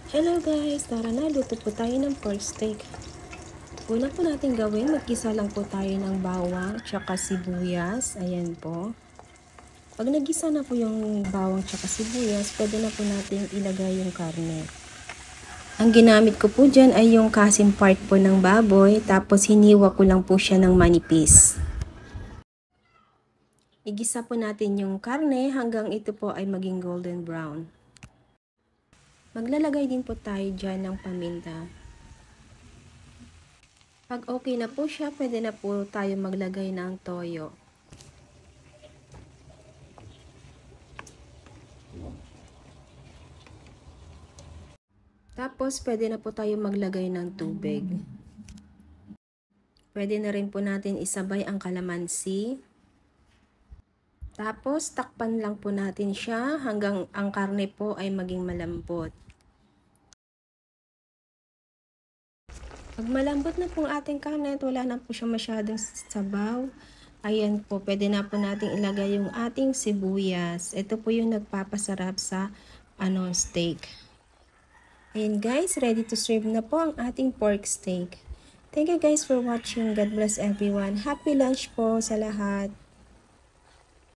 Hello guys! Tara na, luto po tayo ng pork steak. Una po natin gawin, magkisa lang po tayo ng bawang tsaka sibuyas. Ayan po. Pag nagisa na po yung bawang tsaka sibuyas, pwede na po natin ilagay yung karne. Ang ginamit ko po dyan ay yung kasim part po ng baboy, tapos hiniwa ko lang po siya ng manipis. Igisa po natin yung karne hanggang ito po ay maging golden brown. Maglalagay din po tayo dyan ng paminta. Pag okay na po siya, pwede na po tayo maglagay ng toyo. Tapos, pwede na po tayo maglagay ng tubig. Pwede na rin po natin isabay ang kalamansi. Tapos, takpan lang po natin siya hanggang ang karne po ay maging malambot. Pag malambot na po ang ating karne at wala na po siya masyadong sabaw, ayan po, pwede na po natin ilagay yung ating sibuyas. Ito po yung nagpapasarap sa steak. Ayan guys, ready to serve na po ang ating pork steak. Thank you guys for watching. God bless everyone. Happy lunch po sa lahat.